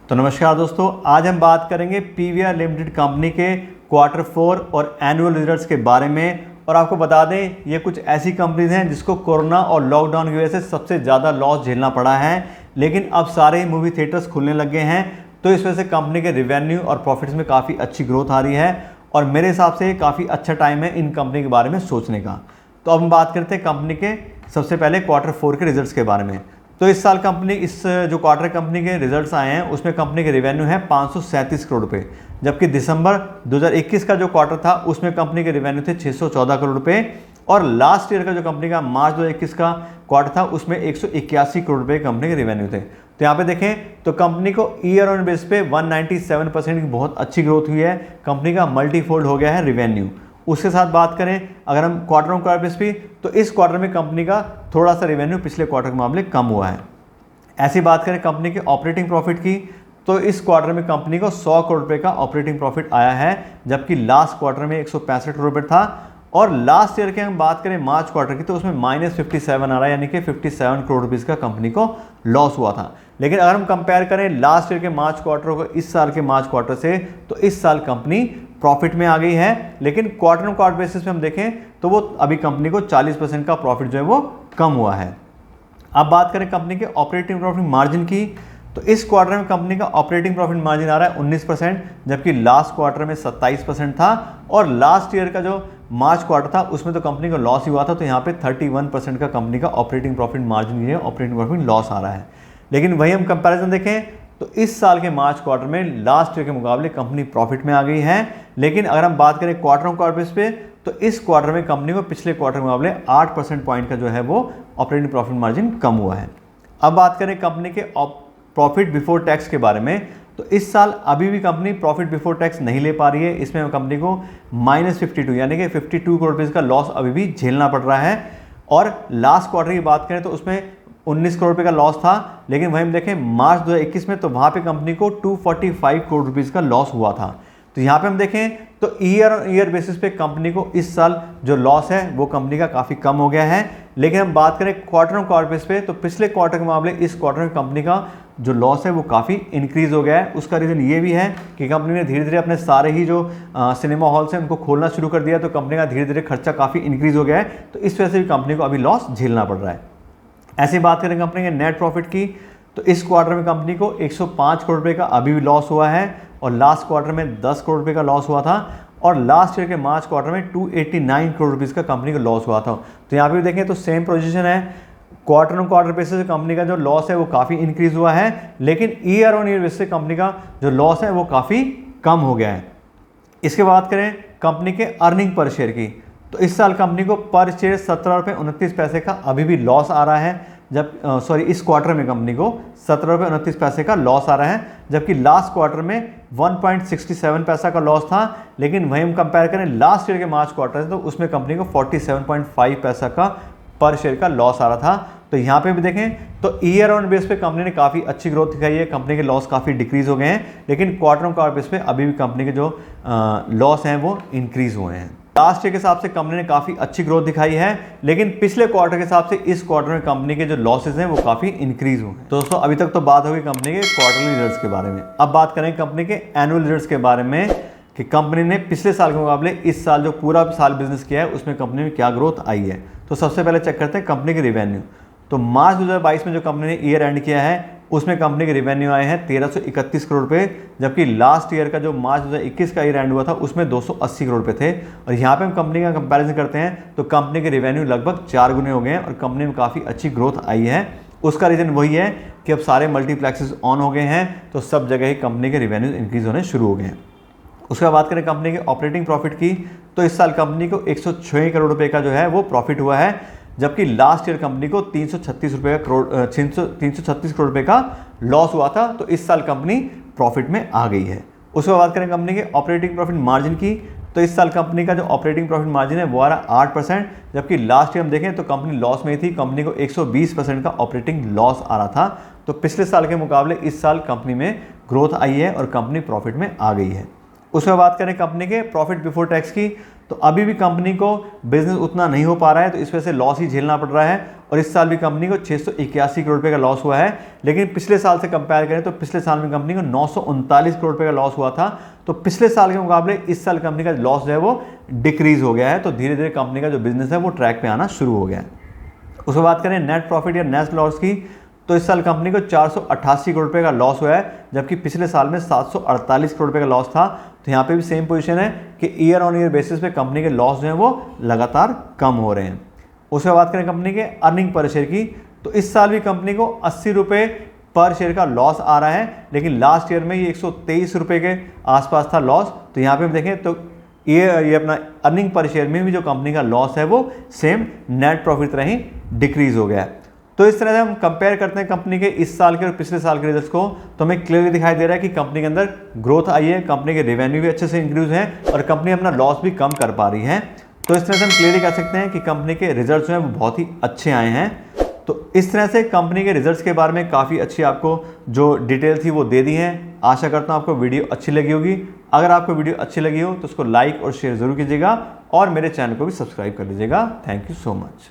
तो नमस्कार दोस्तों, आज हम बात करेंगे पीवीआर लिमिटेड कंपनी के क्वार्टर 4 और एनुअल रिजल्ट्स के बारे में। और आपको बता दें, ये कुछ ऐसी कंपनीज हैं जिसको कोरोना और लॉकडाउन की वजह से सबसे ज़्यादा लॉस झेलना पड़ा है, लेकिन अब सारे ही मूवी थिएटर्स खुलने लग गए हैं, तो इस वजह से कंपनी के रेवेन्यू और प्रॉफिट्स में काफ़ी अच्छी ग्रोथ आ रही है। और मेरे हिसाब से काफ़ी अच्छा टाइम है इन कंपनी के बारे में सोचने का। तो अब हम बात करते हैं कंपनी के सबसे पहले क्वार्टर 4 के रिजल्ट्स के बारे में। तो इस साल कंपनी इस जो क्वार्टर कंपनी के रिजल्ट्स आए हैं उसमें कंपनी के रेवेन्यू है 537 करोड़ रुपए, जबकि दिसंबर 2021 का जो क्वार्टर था उसमें कंपनी के रेवेन्यू थे 614 करोड़ रुपए। और लास्ट ईयर का जो कंपनी का मार्च 2021 का क्वार्टर था उसमें 181 करोड़ रुपए कंपनी के रेवेन्यू थे। तो यहाँ पे देखें तो कंपनी को ईयर ऑन बेस पे 197% की बहुत अच्छी ग्रोथ हुई है, कंपनी का मल्टीफोल्ड हो गया है रेवेन्यू। उसके साथ बात करें अगर हम क्वार्टर ऑन क्वार्टर बेस पे, तो इस क्वार्टर में कंपनी का थोड़ा सा रेवेन्यू पिछले क्वार्टर के मामले कम हुआ है। ऐसी बात करें कंपनी के ऑपरेटिंग प्रॉफिट की, तो इस क्वार्टर में कंपनी को 100 करोड़ रुपए का ऑपरेटिंग प्रॉफिट आया है, जबकि लास्ट क्वार्टर में 165 करोड़ रुपए था। और लास्ट ईयर के हम बात करें मार्च क्वार्टर की, तो उसमें -57 आ रहा है, यानी कि 57 करोड़ रुपीज़ का कंपनी को लॉस हुआ था। लेकिन अगर हम कंपेयर करें लास्ट ईयर के मार्च क्वार्टर को इस साल के मार्च क्वार्टर से, तो इस साल कंपनी प्रॉफिट में आ गई है। लेकिन क्वार्टर ऑन क्वार्टर बेसिस पे हम देखें तो वो अभी कंपनी को 40% का प्रॉफिट जो है वो कम हुआ है। अब बात करें कंपनी के ऑपरेटिंग प्रॉफिट मार्जिन की, तो इस क्वार्टर में कंपनी का ऑपरेटिंग प्रॉफिट मार्जिन आ रहा है 19%, जबकि लास्ट क्वार्टर में 27% था। और लास्ट ईयर का जो मार्च क्वार्टर था उसमें तो कंपनी को लॉस ही हुआ था, तो यहाँ पे 31% का कंपनी का ऑपरेटिंग प्रॉफिट मार्जिन है, ऑपरेटिंग प्रॉफिट लॉस आ रहा है। लेकिन वही हम कंपैरिजन देखें तो इस साल के मार्च क्वार्टर में लास्ट ईयर के मुकाबले कंपनी प्रॉफिट में आ गई है। लेकिन अगर हम बात करें क्वार्टर ऑन क्वार्टर बेस पे, तो इस क्वार्टर में कंपनी को पिछले क्वार्टर के मुकाबले 8% पॉइंट का जो है वो ऑपरेटिंग प्रॉफिट मार्जिन कम हुआ है। अब बात करें कंपनी के प्रॉफिट बिफोर टैक्स के बारे में, तो इस साल अभी भी कंपनी प्रॉफिट बिफोर टैक्स नहीं ले पा रही है। इसमें कंपनी को -52 यानी कि 52 करोड़ रुपये का लॉस अभी भी झेलना पड़ रहा है। और लास्ट क्वार्टर की बात करें तो उसमें 19 करोड़ रुपये का लॉस था, लेकिन वहीं हम देखें मार्च 2021 में तो वहाँ पे कंपनी को 245 करोड़ रुपीज़ का लॉस हुआ था। तो यहाँ पे हम देखें तो ईयर ऑन ईयर बेसिस पे कंपनी को इस साल जो लॉस है वो कंपनी का काफ़ी कम हो गया है। लेकिन हम बात करें क्वार्टर ऑन क्वार्टर बेस पे, तो पिछले क्वार्टर के मामले इस क्वार्टर में कंपनी का जो लॉस है वो काफ़ी इंक्रीज हो गया है। उसका रीज़न ये भी है कि कंपनी ने धीरे धीरे अपने सारे ही जो सिनेमा हॉल्स हैं उनको खोलना शुरू कर दिया, तो कंपनी का धीरे धीरे खर्चा काफ़ी इंक्रीज हो गया है, तो इस वजह से भी कंपनी को अभी लॉस झेलना पड़ रहा है। ऐसी बात करें कंपनी के नेट प्रॉफिट की, तो इस क्वार्टर में कंपनी को 105 करोड़ रुपये का अभी भी लॉस हुआ है, और लास्ट क्वार्टर में 10 करोड़ रुपये का लॉस हुआ था। और लास्ट ईयर के मार्च क्वार्टर में 289 करोड़ रुपीज़ का कंपनी का लॉस हुआ था। तो यहाँ पे भी देखें तो सेम पोजीशन है, क्वार्टर ऑन क्वार्टर बेसिस से कंपनी का जो लॉस है वो काफ़ी इंक्रीज हुआ है, लेकिन ईयर ऑन ईयर बेसिस से कंपनी का जो लॉस है वो काफ़ी कम हो गया है। इसके बात करें कंपनी के अर्निंग पर शेयर की, तो इस साल कंपनी को पर शेयर 17.29 का अभी भी लॉस आ रहा है, इस क्वार्टर में कंपनी को 17.29 का लॉस आ रहा है, जबकि लास्ट क्वार्टर में 1.67 पैसा का लॉस था। लेकिन वहीं हम कंपेयर करें लास्ट ईयर के मार्च क्वार्टर से, तो उसमें कंपनी को 47.5 पैसा का पर शेयर का लॉस आ रहा था। तो यहाँ पे भी देखें तो ईयर ऑन बेस पे कंपनी ने काफ़ी अच्छी ग्रोथ दिखाई है, कंपनी के लॉस काफ़ी डिक्रीज हो गए हैं, लेकिन क्वार्टर ऑन क्वार्टर बेस पे अभी भी कंपनी के जो लॉस हैं वो इंक्रीज हुए हैं। लास्ट ईयर के हिसाब से कंपनी ने काफ़ी अच्छी ग्रोथ दिखाई है, लेकिन पिछले क्वार्टर के हिसाब से इस क्वार्टर में कंपनी के जो लॉसेज हैं वो काफ़ी इंक्रीज हुए हैं। दोस्तों अभी तक तो बात होगी कंपनी के क्वार्टरली रिजल्ट्स के बारे में। अब बात करें कंपनी के एनुअल रिजल्ट्स के बारे में कि कंपनी ने पिछले साल के मुकाबले इस साल जो पूरा साल बिजनेस किया है उसमें कंपनी में क्या ग्रोथ आई है। तो सबसे पहले चेक करते हैं कंपनी के रेवेन्यू। तो मार्च 2022 में जो कंपनी ने ईयर एंड किया है उसमें कंपनी के रेवेन्यू आए हैं 1331 करोड़ रुपये, जबकि लास्ट ईयर का जो मार्च 2021 का ईयर एंड हुआ था उसमें 280 करोड़ रुपये थे। और यहाँ पे हम कंपनी का कंपैरिजन करते हैं तो कंपनी के रेवेन्यू लगभग 4 गुने हो गए हैं और कंपनी में काफ़ी अच्छी ग्रोथ आई है। उसका रीज़न वही है कि अब सारे मल्टीप्लेक्सेस ऑन हो गए हैं, तो सब जगह ही कंपनी के रेवेन्यू इंक्रीज होने शुरू हो गए हैं। उसके बाद बात करें कंपनी के ऑपरेटिंग प्रॉफिट की, तो इस साल कंपनी को 106 करोड़ रुपये का जो है वो प्रॉफिट हुआ है, जबकि लास्ट ईयर कंपनी को 336 करोड़ रुपये का लॉस हुआ था। तो इस साल कंपनी प्रॉफिट में आ गई है। उसके बाद बात करें कंपनी के ऑपरेटिंग प्रॉफिट मार्जिन की, तो इस साल कंपनी का जो ऑपरेटिंग प्रॉफिट मार्जिन है वो आ रहा 8%, जबकि लास्ट ईयर हम देखें तो कंपनी लॉस में थी, कंपनी को 120% का ऑपरेटिंग लॉस आ रहा था। तो पिछले साल के मुकाबले इस साल कंपनी में ग्रोथ आई है और कंपनी प्रॉफिट में आ गई है। उसके बाद बात करें कंपनी के प्रॉफिट बिफोर टैक्स की, तो अभी भी कंपनी को बिजनेस उतना नहीं हो पा रहा है, तो इस वजह से लॉस ही झेलना पड़ रहा है। और इस साल भी कंपनी को 681 करोड़ रुपए का लॉस हुआ है। लेकिन पिछले साल से कंपेयर करें तो पिछले साल में कंपनी को 939 करोड़ रुपए का लॉस हुआ था। तो पिछले साल के मुकाबले इस साल कंपनी का लॉस जो है वो डिक्रीज हो गया है। तो धीरे धीरे कंपनी का जो बिजनेस है वो ट्रैक पे आना शुरू हो गया है। उसके बात करें नेट प्रॉफिट या नेट लॉस की, तो इस साल कंपनी को 488 करोड़ रुपए का लॉस हुआ है, जबकि पिछले साल में 748 करोड़ रुपए का लॉस था। तो यहाँ पे भी सेम पोजीशन है कि ईयर ऑन ईयर बेसिस पे कंपनी के लॉस जो हैं वो लगातार कम हो रहे हैं। उसके बाद करें कंपनी के अर्निंग पर शेयर की, तो इस साल भी कंपनी को 80 रुपये पर शेयर का लॉस आ रहा है, लेकिन लास्ट ईयर में ये 123 रुपये के आसपास था लॉस। तो यहाँ पे हम देखें तो ये अपना अर्निंग पर शेयर में भी जो कंपनी का लॉस है वो सेम नेट प्रॉफिट तरह ही डिक्रीज हो गया है। तो इस तरह से हम कंपेयर करते हैं कंपनी के इस साल के और पिछले साल के रिजल्ट्स को, तो हमें क्लियरली दिखाई दे रहा है कि कंपनी के अंदर ग्रोथ आई है, कंपनी के रेवेन्यू भी अच्छे से इंक्रीज हैं और कंपनी अपना लॉस भी कम कर पा रही है। तो इस तरह से हम क्लियरली कह सकते हैं कि कंपनी के रिजल्ट्स जो हैं वो बहुत ही अच्छे आए हैं। तो इस तरह से कंपनी के रिजल्ट्स के बारे में काफ़ी अच्छी आपको जो डिटेल थी वो दे दी है। आशा करता हूँ आपको वीडियो अच्छी लगी होगी। अगर आपको वीडियो अच्छी लगी हो तो उसको लाइक और शेयर ज़रूर कीजिएगा और मेरे चैनल को भी सब्सक्राइब कर लीजिएगा। Thank you so much.